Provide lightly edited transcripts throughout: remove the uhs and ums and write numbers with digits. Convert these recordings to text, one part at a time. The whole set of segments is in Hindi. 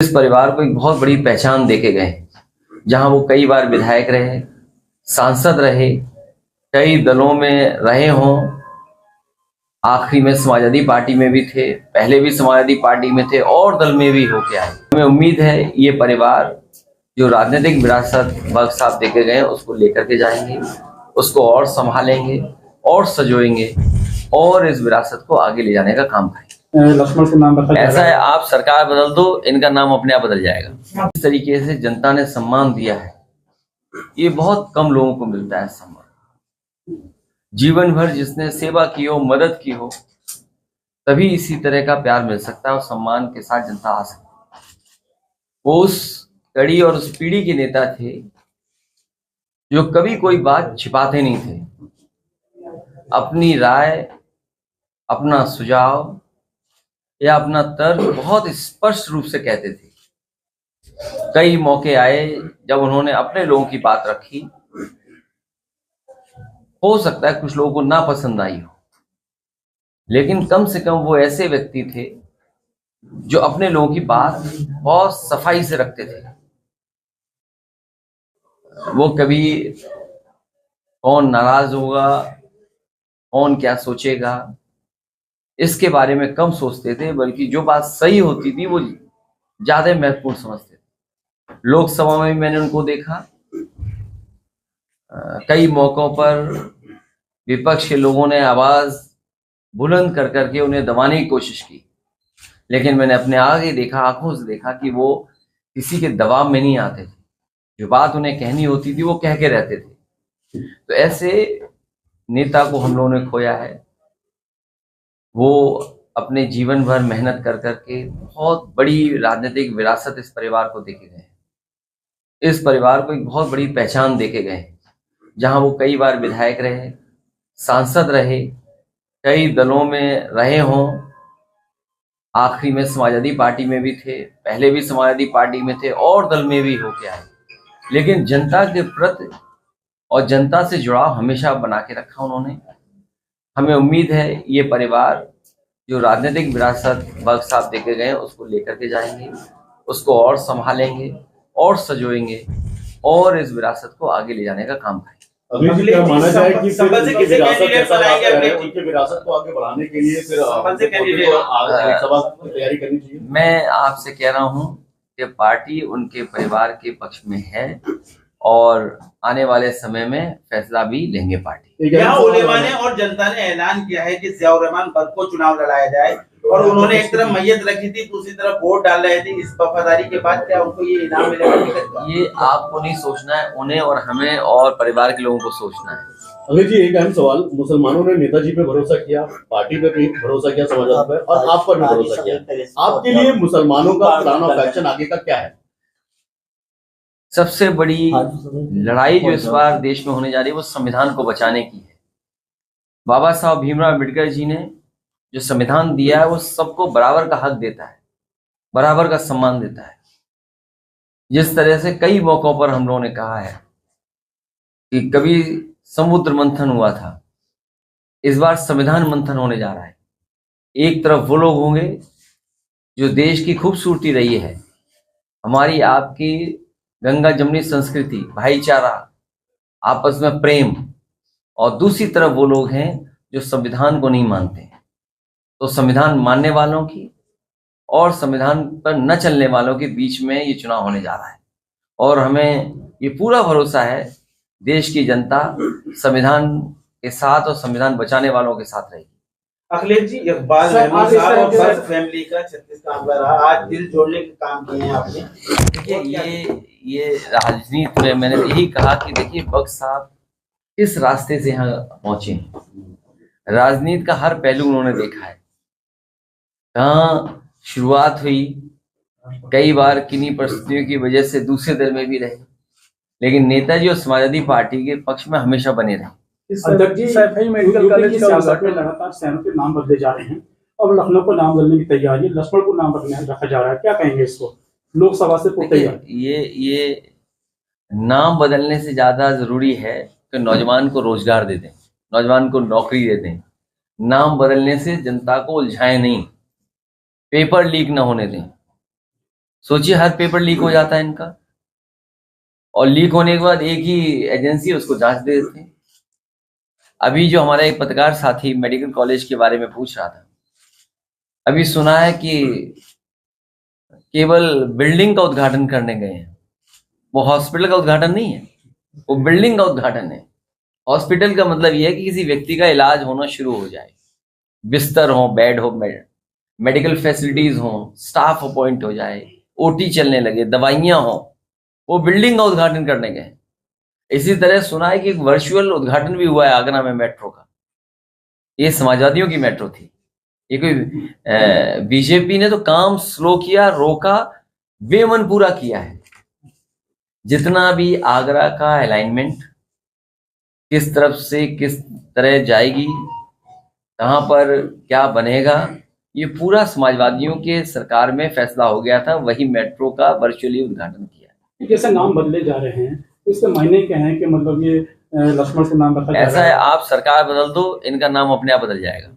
इस परिवार को एक बहुत बड़ी पहचान देके गए, जहां वो कई बार विधायक रहे, सांसद रहे, कई दलों में रहे हों, आखिरी में समाजवादी पार्टी में भी थे, पहले भी समाजवादी पार्टी में थे और दल में भी होके आए। हमें उम्मीद है ये परिवार जो राजनीतिक विरासत बख्श साहब देके गए उसको लेकर के जाएंगे, उसको और संभालेंगे और सजोएंगे और इस विरासत को आगे ले जाने का काम करेंगे। लक्ष्मण को नाम बता ऐसा है, आप सरकार बदल दो, इनका नाम अपने आप बदल जाएगा। इस तरीके से जनता ने सम्मान दिया है, ये बहुत कम लोगों को मिलता है सम्मान। जीवन भर जिसने सेवा की हो, मदद की हो, तभी इसी तरह का प्यार मिल सकता है और सम्मान के साथ जनता आ सकती है। वो उस कड़ी और उस पीढ़ी के नेता थे जो कभी कोई बात छिपाते नहीं थे, अपनी राय, अपना सुझाव या अपना तर्क बहुत स्पष्ट रूप से कहते थे। कई मौके आए जब उन्होंने अपने लोगों की बात रखी, हो सकता है कुछ लोगों को ना पसंद आई हो, लेकिन कम से कम वो ऐसे व्यक्ति थे जो अपने लोगों की बात बहुत सफाई से रखते थे। वो कभी कौन नाराज होगा, कौन क्या सोचेगा, इसके बारे में कम सोचते थे, बल्कि जो बात सही होती थी वो ज्यादा महत्वपूर्ण समझते थे। लोकसभा में भी मैंने उनको देखा, कई मौकों पर विपक्ष के लोगों ने आवाज बुलंद कर करके उन्हें दबाने की कोशिश की, लेकिन मैंने अपने आगे देखा, आंखों से देखा कि वो किसी के दबाव में नहीं आते थे। जो बात उन्हें कहनी होती थी वो कह के रहते थे। तो ऐसे नेता को हम लोगों ने खोया है। वो अपने जीवन भर मेहनत कर करके बहुत बड़ी राजनीतिक विरासत इस परिवार को देके गए। इस परिवार को एक बहुत बड़ी पहचान देके गए, जहां वो कई बार विधायक रहे, सांसद रहे, कई दलों में रहे हों, आखिरी में समाजवादी पार्टी में भी थे, पहले भी समाजवादी पार्टी में थे और दल में भी होके आए। लेकिन जनता के प्रति और जनता से जुड़ाव हमेशा बना के रखा उन्होंने। हमें उम्मीद है ये परिवार जो राजनीतिक विरासत बख्श साहब देके गए उसको लेकर के जाएंगे, उसको और संभालेंगे और सजोएंगे और इस विरासत को आगे ले जाने का काम करेंगे। अभी जी क्या माना जाए कि संबल से किसी कैंडिडेट बनाएंगे अपने उनके विरासत को आगे बढ़ाने के लिए फिर संबल से कैंडिडेट लोकसभा की तैयारी करनी चाहिए। मैं आपसे कह रहा हूं कि पार्टी उनके परिवार के पक्ष में है और आने वाले समय में फैसला भी लेंगे पार्टी। यहाँ उलेमा ने और जनता ने ऐलान किया है कि ज़ियाउर रहमान पद को चुनाव लड़ाया जाए, और उन्होंने एक तरफ मैयत रखी थी, दूसरी तरफ वोट डाल रहे थे। इस वफादारी के बाद क्या उनको ये इनाम मिलेगा? ये आपको नहीं सोचना है, उन्हें और हमें और परिवार के लोगों को सोचना है। अभी जी एक अहम सवाल, मुसलमानों ने नेताजी पे भरोसा किया, पार्टी पे भी भरोसा किया, समाजवाद पे, और आप पर भी भरोसा किया। आपके लिए मुसलमानों का प्लान ऑफ एक्शन आगे का क्या है? सबसे बड़ी लड़ाई जो इस बार देश में होने जा रही है वो संविधान को बचाने की है। बाबा साहब भीमराव अम्बेडकर जी ने जो संविधान दिया है वो सबको बराबर का हक देता है, बराबर का सम्मान देता है। जिस तरह से कई मौकों पर हम लोगों ने कहा है कि कभी समुद्र मंथन हुआ था, इस बार संविधान मंथन होने जा रहा है। एक तरफ वो लोग होंगे जो देश की खूबसूरती रही है, हमारी आपकी गंगा जमुनी संस्कृति, भाईचारा, आपस में प्रेम, और दूसरी तरफ वो लोग हैं जो संविधान को नहीं मानते हैं। तो संविधान मानने वालों की और संविधान पर न चलने वालों के बीच में ये चुनाव होने जा रहा है, और हमें ये पूरा भरोसा है देश की जनता संविधान के साथ और संविधान बचाने वालों के साथ रहेगी। अखिलेश जी, इकबाल महमूद साहब और फर्ज फैमिली का 36 का मामला रहा, आज दिल जोड़ने के काम किए हैं आपने। देखिए ये राजनीति में मैंने यही कहा कि देखिए बख्श साहब किस रास्ते से यहाँ पहुंचे हैं। राजनीति का हर पहलू उन्होंने देखा है, कहाँ शुरुआत हुई, कई बार किन्हीं परिस्थितियों की वजह से दूसरे दल में भी रहे, लेकिन नेताजी और समाजवादी पार्टी के पक्ष में हमेशा बने रहे। मेडिकल कॉलेज की सियासत में लगातार शहरों के नाम बदले जा रहे हैं, अब लखनऊ को नाम बदलने की तैयारी है, लक्ष्मण को नाम रखा जा रहा है, क्या कहेंगे इसको? लोकसभा से ये नाम बदलने से ज्यादा जरूरी है कि नौजवान को रोजगार दे दें, नौजवान को नौकरी दे दें। नाम बदलने से जनता को उलझाएं नहीं, पेपर लीक ना होने दें। सोचिए हर पेपर लीक हो जाता है इनका, और लीक होने के बाद एक ही एजेंसी उसको जांच दे देते हैं। अभी जो हमारा एक पत्रकार साथी मेडिकल कॉलेज के बारे में पूछ रहा था, अभी सुना है कि केवल बिल्डिंग का उद्घाटन करने गए हैं, वो हॉस्पिटल का उद्घाटन नहीं है, वो बिल्डिंग का उद्घाटन है। हॉस्पिटल का मतलब यह है कि किसी व्यक्ति का इलाज होना शुरू हो जाए, बिस्तर हो, बेड हो, मेडिकल फैसिलिटीज हो, स्टाफ अपॉइंट हो जाए, ओटी चलने लगे, दवाइयां हो, वो बिल्डिंग का उद्घाटन करने गए। इसी तरह सुना है कि एक वर्चुअल उद्घाटन भी हुआ है आगरा में मेट्रो का। ये समाजवादियों की मेट्रो थी, ये कोई बीजेपी ने तो काम स्लो किया, रोका, बेमन पूरा किया है। जितना भी आगरा का अलाइनमेंट किस तरफ से किस तरह जाएगी, कहां पर क्या बनेगा, ये पूरा समाजवादियों के सरकार में फैसला हो गया था। वही मेट्रो का वर्चुअली उद्घाटन किया। जैसे नाम बदले जा रहे हैं, इसके मायने क्या है कि मतलब ये लक्ष्मण को नाम बदला जा ऐसा है, आप सरकार बदल दो, इनका नाम अपने आप बदल जाएगा।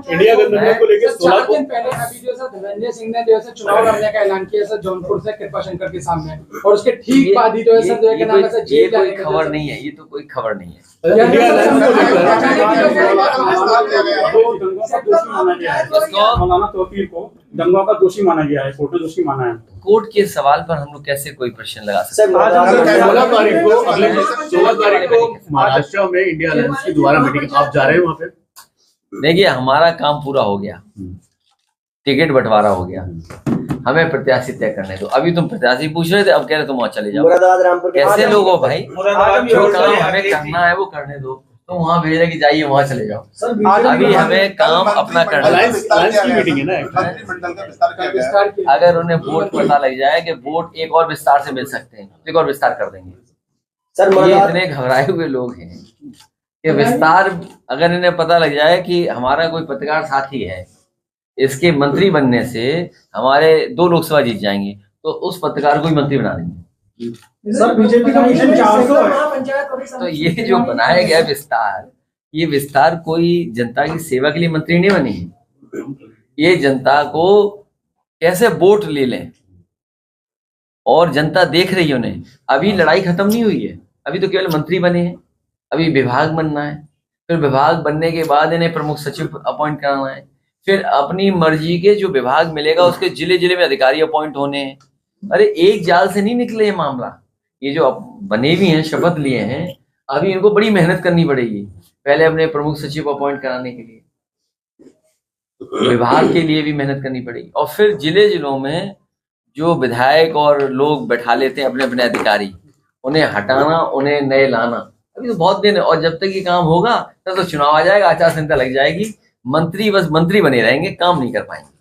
इंडिया गठबंधन को लेकर 16 दिन पहले अभी जो है धर्मेंद्र सिंह ने जो है चुनाव लड़ने का ऐलान किया सर जौनपुर से कृपा शंकर के सामने, और उसके ठीक बाद ही जो है सर ये कोई खबर नहीं है, ये तो कोई खबर नहीं है। मौलाना तौकीर को दंगों का दोषी माना गया है, कोर्ट ने दोषी माना है। कोर्ट के सवाल पर हम लोग कैसे कोई प्रश्न लगा सकते हैं? 16 तारीख को महाराष्ट्र में इंडिया अलायंस की दोबारा मीटिंग, आप जा रहे हैं वहाँ पे? देखिए, हमारा काम पूरा हो गया, टिकट बंटवारा हो गया, हमें प्रत्याशी तय करने दो। अभी तुम प्रत्याशी पूछ रहे थे, अब कह रहे तुम वहां चले जाओ। कैसे लोग हो भाई? जो काम हमें करना है वो करने दो, तो वहां भेज रहे कि जाइए वहां चले जाओ। अभी हमें काम अपना करना है। अलायंस की मीटिंग है ना, अगर उन्हें वोट पता लग जाए कि वोट एक और विस्तार से मिल सकते हैं, एक और विस्तार कर देंगे। ये इतने घबराए हुए लोग हैं कि विस्तार, अगर इन्हें पता लग जाए कि हमारा कोई पत्रकार साथी है, इसके मंत्री बनने से हमारे 2 लोकसभा जीत जाएंगे, तो उस पत्रकार को ही मंत्री बना देंगे। सर बीजेपी का मिशन 400 है। तो ये जो बनाया गया विस्तार, ये विस्तार कोई जनता की सेवा के लिए मंत्री नहीं बनी है। ये जनता को कैसे वोट ले लें, और जनता देख रही है उन्हें। अभी लड़ाई खत्म नहीं हुई है, अभी तो केवल मंत्री बने हैं, अभी विभाग बनना है, फिर विभाग बनने के बाद इन्हें प्रमुख सचिव अपॉइंट कराना है, फिर अपनी मर्जी के जो विभाग मिलेगा उसके जिले जिले में अधिकारी अपॉइंट होने हैं। अरे एक जाल से नहीं निकले ये मामला, ये जो बने भी हैं, शपथ लिए हैं, अभी इनको बड़ी मेहनत करनी पड़ेगी। पहले अपने प्रमुख सचिव अपॉइंट कराने के लिए, विभाग के लिए भी मेहनत करनी पड़ेगी, और फिर जिले जिलों में जो विधायक और लोग बैठा लेते हैं अपने अपने अधिकारी, उन्हें हटाना, उन्हें नए लाना, अभी तो बहुत दिन है। और जब तक ये काम होगा तब तो चुनाव आ जाएगा, आचार संहिता लग जाएगी, मंत्री बस मंत्री बने रहेंगे, काम नहीं कर पाएंगे।